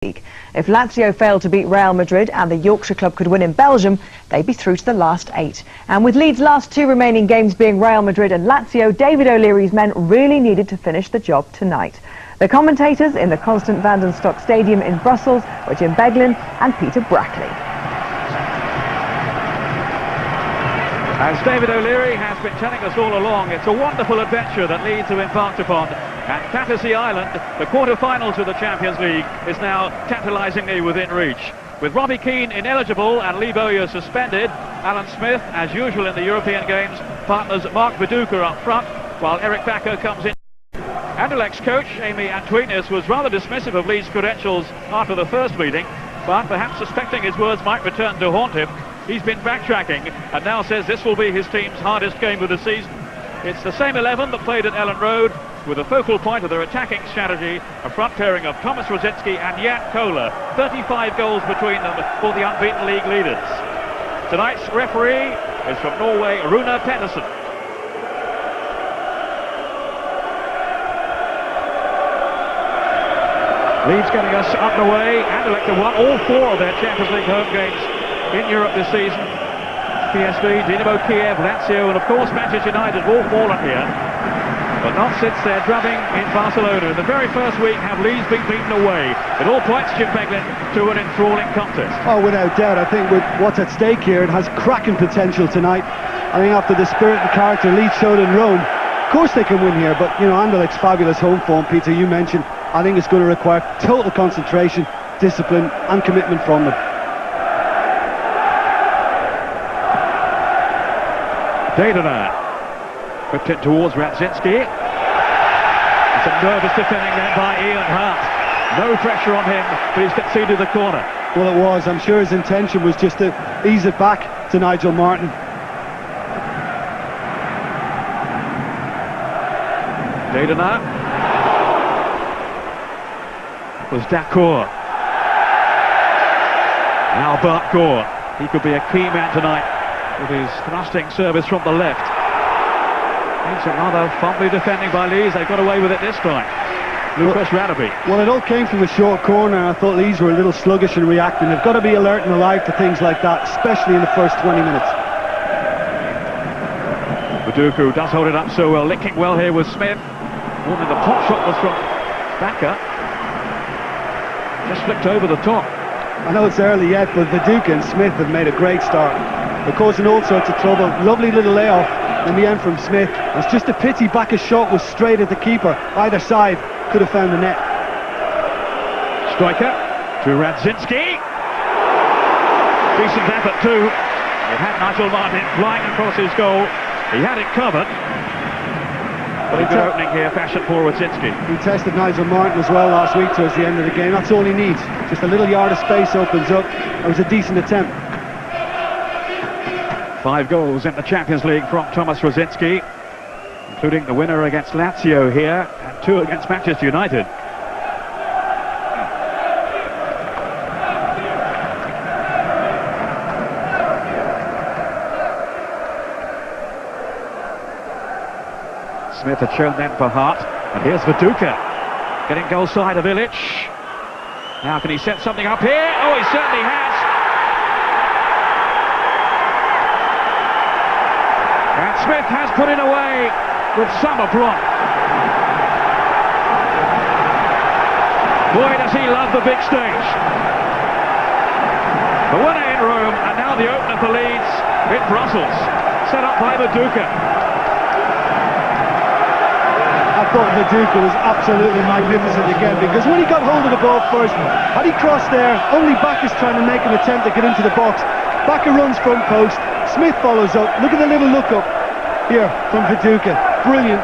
League. If Lazio failed to beat Real Madrid and the Yorkshire club could win in Belgium, they'd be through to the last 8. And with Leeds' last 2 remaining games being Real Madrid and Lazio, David O'Leary's men really needed to finish the job tonight. The commentators in the Constant van den Stock Stadium in Brussels were Jim Beglin and Peter Brackley. As David O'Leary has been telling us all along, it's a wonderful adventure that Leeds have embarked upon. And Fantasy Island, the quarter-finals of the Champions League, is now tantalisingly within reach. With Robbie Keane ineligible and Lee Bowyer suspended, Alan Smith, as usual in the European games, partners Mark Viduka up front, while Eric Bakker comes in. Anderlecht's coach, Amy Antwinus, was rather dismissive of Leeds' credentials after the first meeting, but perhaps suspecting his words might return to haunt him, he's been backtracking and now says this will be his team's hardest game of the season. It's the same 11 that played at Ellen Road, with a focal point of their attacking strategy, a front pairing of Thomas Rosicky and Jan Kola, 35 goals between them for the unbeaten league leaders. Tonight's referee is from Norway, Rune Pedersen. Leeds getting us underway. Anderlecht have won all 4 of their Champions League home games in Europe this season. PSV, Dinamo Kiev, Lazio, and of course Manchester United have all fallen here, but not since their drubbing in Barcelona. In the very first week, have Leeds been beaten away. It all points, Jim Beglin, to an enthralling contest. Oh, without doubt. I think with what's at stake here, it has cracking potential tonight. I think after the spirit and character Leeds showed in Rome, of course they can win here, but you know, Anderlecht's fabulous home form, Peter, you mentioned, I think it's going to require total concentration, discipline and commitment from them. Dedena whipped it towards Radzinski. Some nervous defending there by Ian Harte. No pressure on him, but he's conceded the corner. Well, it was. I'm sure his intention was just to ease it back to Nigel Martin. Dedena. That was Dacour. Now Bart Gore. He could be a key man tonight with his thrusting service from the left. It's a rather fumbly defending by Leeds. They got away with it this time. Lucas Radaby. Well, it all came from a short corner. I thought Leeds were a little sluggish in reacting. They've got to be alert and alive to things like that, especially in the first 20 minutes. Viduka does hold it up so well, linking well here with Smith. Warning the pot shot was from Bakker. Just flicked over the top. I know it's early yet, but Viduka and Smith have made a great start. They're causing all sorts of trouble. Lovely little layoff in the end from Smith. It's just a pity Bakker's shot was straight at the keeper. Either side could have found the net. Striker to Radzinski. Decent effort too. It had Nigel Martin flying across his goal. He had it covered. But a good opening here, fashion for Radzinski. He tested Nigel Martin as well last week towards the end of the game. That's all he needs. Just a little yard of space opens up. It was a decent attempt. 5 goals in the Champions League from Thomas Rosicky, including the winner against Lazio here and 2 against Manchester United. Smith had shown then for Harte, and here's Viduka getting goal side of Ilic. Now can he set something up here? Oh, he certainly has. And Smith has put it away with some aplomb. Boy, does he love the big stage. The winner in Rome, and now the opener for Leeds in Brussels, set up by Viduka. I thought Viduka was absolutely magnificent again, because when he got hold of the ball first, had he crossed there, only Bakker's trying to make an attempt to get into the box. Bakker runs front post, Smith follows up. Look at the little look up here from Viduka. Brilliant,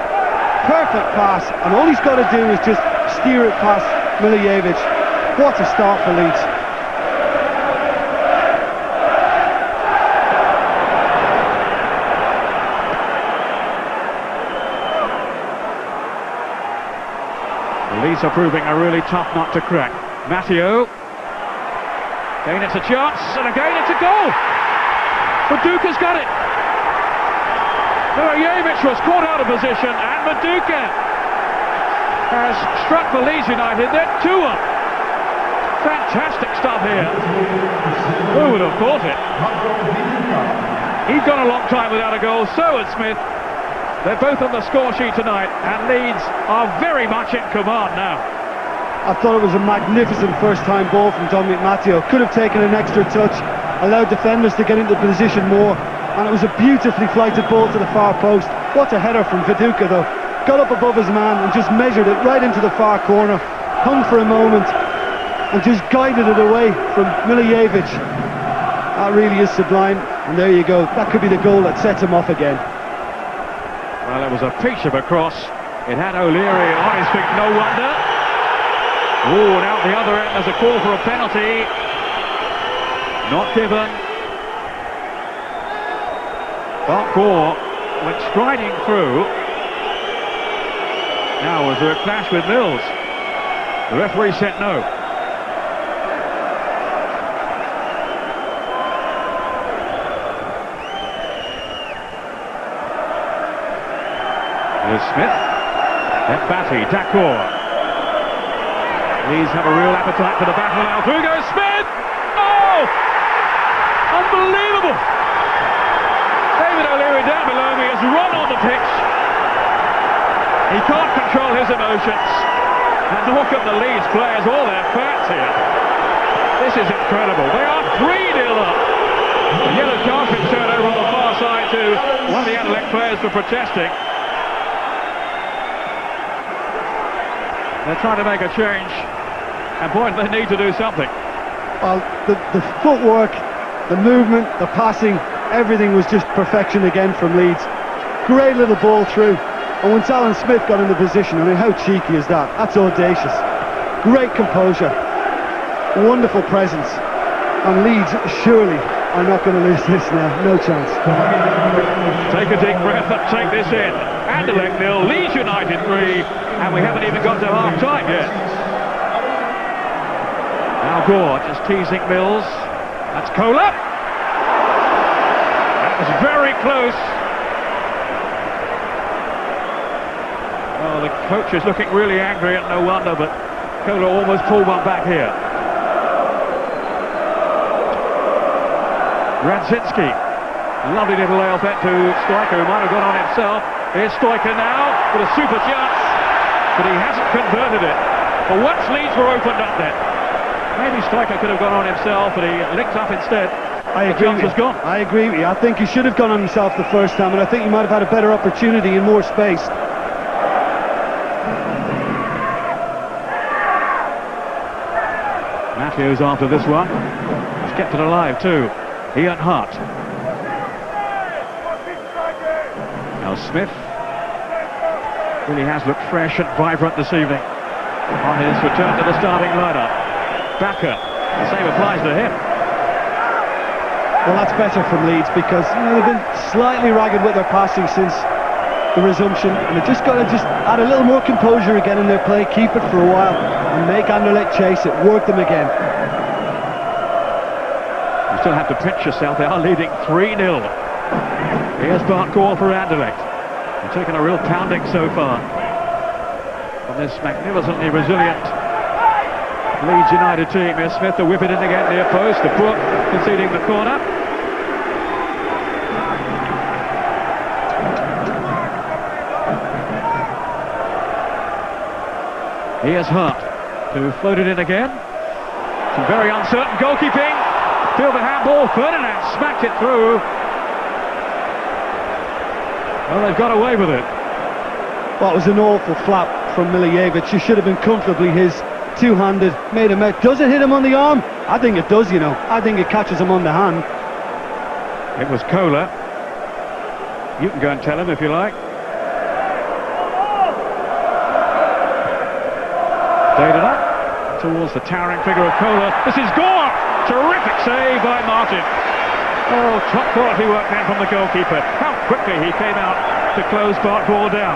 perfect pass, and all he's got to do is just steer it past Milijevic. What a start for Leeds. Leeds are proving a really tough nut to crack. Matteo. Again it's a chance, and again it's a goal! Viduka's got it! Milijevic was caught out of position, and Viduka has struck for Leeds United. They're 2-up. Fantastic stuff here. Who would have thought it? He's gone a long time without a goal, so has Smith. They're both on the score sheet tonight, and Leeds are very much in command now. I thought it was a magnificent first-time ball from Dominic Matteo. Could have taken an extra touch, allowed defenders to get into position more, and it was a beautifully flighted ball to the far post. What a header from Viduka though. Got up above his man and just measured it right into the far corner, hung for a moment and just guided it away from Milijevic. That really is sublime, and there you go. That could be the goal that sets him off again. Well, it was a peach of a cross. It had O'Leary on his feet, no wonder. Oh, and out the other end there's a call for a penalty. Not given. Bart Gore went striding through. Now, was there a clash with Mills? The referee said no. Here's Smith. Then Batty, D'accord. Leeds have a real appetite for the battle now. Through goes Smith! Oh! Unbelievable! David O'Leary down below me has run on the pitch. He can't control his emotions. And look at the Leeds players, all their facts here. This is incredible. They are 3-0 up. The yellow card can turn over on the far side to one of the Anderlecht players for protesting. They're trying to make a change. And boy, they need to do something. Well, the footwork, the movement, the passing, everything was just perfection again from Leeds. Great little ball through. And once Alan Smith got in the position, I mean, how cheeky is that? That's audacious. Great composure. Wonderful presence. And Leeds surely are not going to lose this now. No chance. Take a deep breath and take this in. Anderlecht 0, Leeds United 3, and we haven't even got to half-time yet. Now Gore just teasing Mills. That's Kohler. That was very close. Well, the coach is looking really angry, and no wonder, but Kohler almost pulled one back here. Radzinski. Lovely little layoff to Stoiker, who might have gone on himself. Here's Stoiker now with a super chance, but he hasn't converted it. But once Leeds were opened up then, maybe Stoiker could have gone on himself, but he linked up instead. The chance was gone. I agree with you. I think he should have gone on himself the first time, and I think he might have had a better opportunity and more space. Matthews after this one. He's kept it alive too. Ian Harte. Now Smith really has looked fresh and vibrant this evening on his return to the starting lineup. Backer, the same applies to him. Well, that's better from Leeds because they've been slightly ragged with their passing since the resumption, and they've just got to add a little more composure again in their play, keep it for a while and make Anderlecht chase it, work them again. You still have to pinch yourself. They are leading 3-0. Here's Bart Gore for Anderlecht. They're taking a real pounding so far from this magnificently resilient Leeds United team. Here's Smith to whip it in again near post. The Brook conceding the corner. Here's Harte to float it in again. Some very uncertain goalkeeping. Feel the handball. Ferdinand smacked it through. Well, they've got away with it. Well, it was an awful flap from Milijevic. He should have been comfortably his two-handed, made him out. Does it hit him on the arm? I think it does, you know. I think it catches him on the hand. It was Kohler. You can go and tell him if you like. Dated up towards the towering figure of Kohler. This is Gore! Terrific save by Martin. Oh, top quality work then from the goalkeeper. How quickly he came out to close Bart Gore down.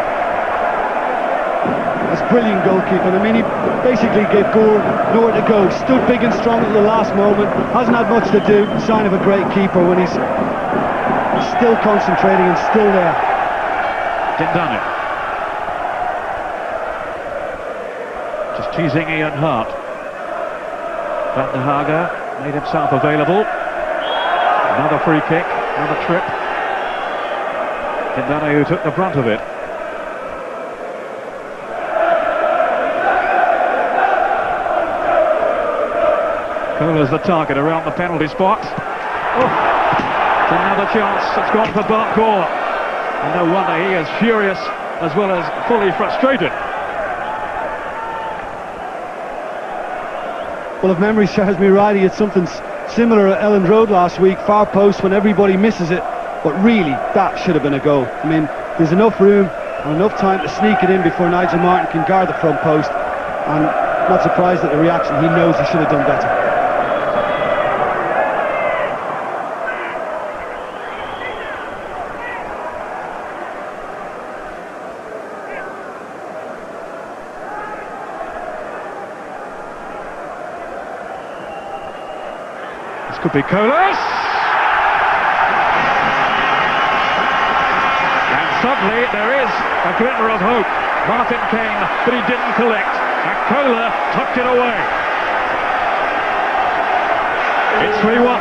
That's brilliant goalkeeping. I mean, he basically gave Gore nowhere to go. Stood big and strong at the last moment. Hasn't had much to do. Sign of a great keeper when he's still concentrating and still there. Didn't done it. Just teasing Ian Harte. Harte made himself available. Another free kick, another trip. Kindana who took the brunt of it. Kohler's the target around the penalty spot. Oh, another chance. It's gone for Bowyer. And no wonder he is furious as well as fully frustrated. Well, if memory serves me right, he had something similar at Elland Road last week, far post when everybody misses it, but really that should have been a goal. I mean, there's enough room and enough time to sneak it in before Nigel Martin can guard the front post, and not surprised at the reaction. He knows he should have done better. Could be Kohler's. And suddenly there is a glimmer of hope. Martin came, but he didn't collect. And Kohler tucked it away. It's 3-1.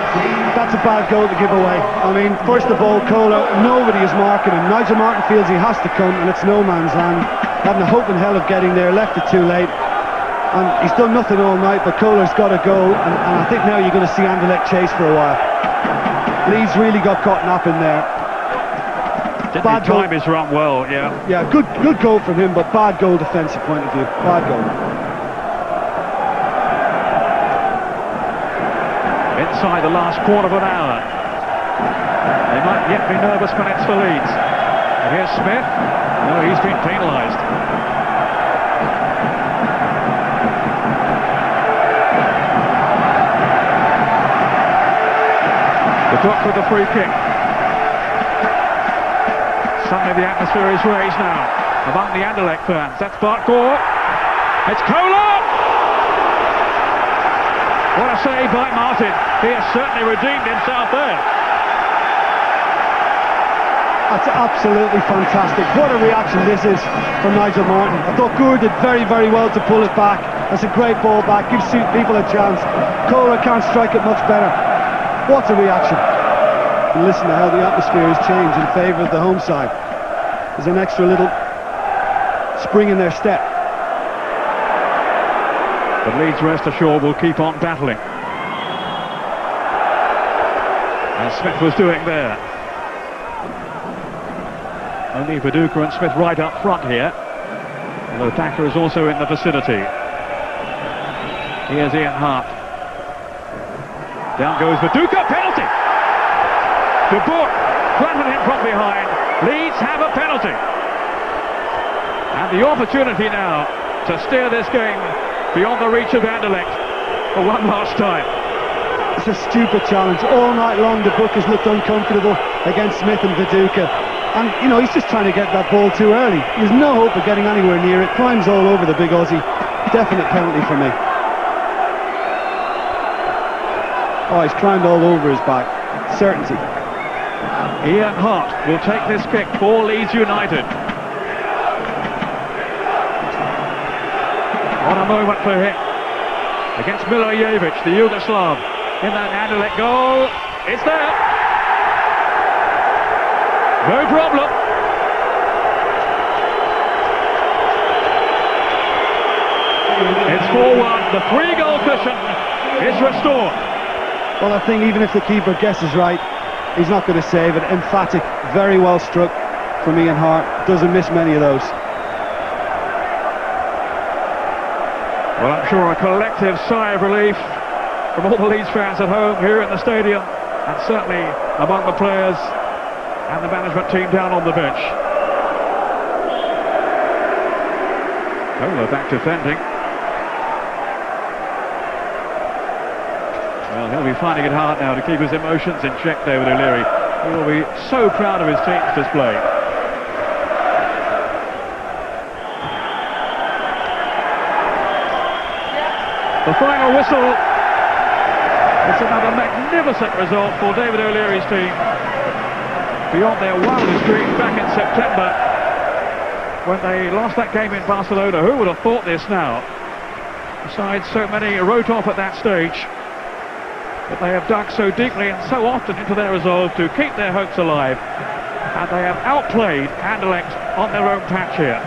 That's a bad goal to give away. I mean, first of all, Kohler, nobody is marking him. Nigel Martin feels he has to come, and it's no man's land. Having a hope in hell of getting there, left it too late. And he's done nothing all night, but Kohler's got a goal, and I think now you're going to see Anderlecht chase for a while. Leeds really got caught napping there. Didn't he time his run well, yeah. Yeah, good goal from him, but bad goal defensive point of view. Bad goal. Inside the last quarter of an hour. They might yet be nervous when it's for Leeds. And here's Smith. No, he's been penalised. Got with the free kick. Suddenly the atmosphere is raised now among the Anderlecht fans. That's Bowyer. It's Kohler! What a save by Martin. He has certainly redeemed himself there. That's absolutely fantastic. What a reaction this is from Nigel Martin. I thought Gour did very, very well to pull it back. That's a great ball back. Gives people a chance. Kohler can't strike it much better. What a reaction. And listen to how the atmosphere has changed in favour of the home side. There's an extra little spring in their step. But Leeds, rest assured, will keep on battling. As Smith was doing there. Only Viduka and Smith right up front here. Although Thacker is also in the vicinity. Here's Ian Harte. Down goes Viduka, penalty! De Boer planted him from behind. Leeds have a penalty. And the opportunity now to steer this game beyond the reach of Anderlecht for one last time. It's a stupid challenge. All night long the Boer has looked uncomfortable against Smith and Viduka. And, you know, he's just trying to get that ball too early. There's no hope of getting anywhere near it. Climbs all over the big Aussie. Definite penalty for me. Oh, he's climbed all over his back. Certainty. Ian Harte will take this kick for Leeds United. What a moment for him. Against Milojevic, the Yugoslav. In that Anderlecht goal. It's there. No problem. It's 4-1. The 3-goal cushion is restored. Well, I think even if the keeper guesses right, he's not going to save it. Emphatic, very well struck from Ian Harte. Doesn't miss many of those. Well, I'm sure a collective sigh of relief from all the Leeds fans at home here in the stadium, and certainly among the players and the management team down on the bench. Kohler back defending. Well, he'll be finding it hard now to keep his emotions in check, David O'Leary. He will be so proud of his team's display. The final whistle. It's another magnificent result for David O'Leary's team. Beyond their wildest dreams back in September when they lost that game in Barcelona. Who would have thought this now? Besides, so many wrote off at that stage, but they have dug so deeply and so often into their resolve to keep their hopes alive, and they have outplayed Anderlecht on their own patch here.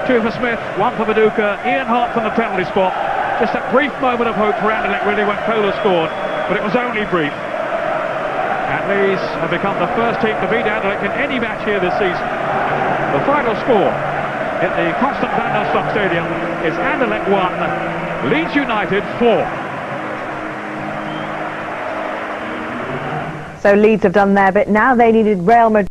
2 for Smith, 1 for Viduka, Ian Harte from the penalty spot. Just a brief moment of hope for Anderlecht really when Kohler scored, but it was only brief. And Leeds have become the first team to beat Anderlecht in any match here this season. The final score in the Constant Van Nostok Stadium is Anderlecht 1, Leeds United 4. So Leeds have done their bit. Now they needed Real Madrid.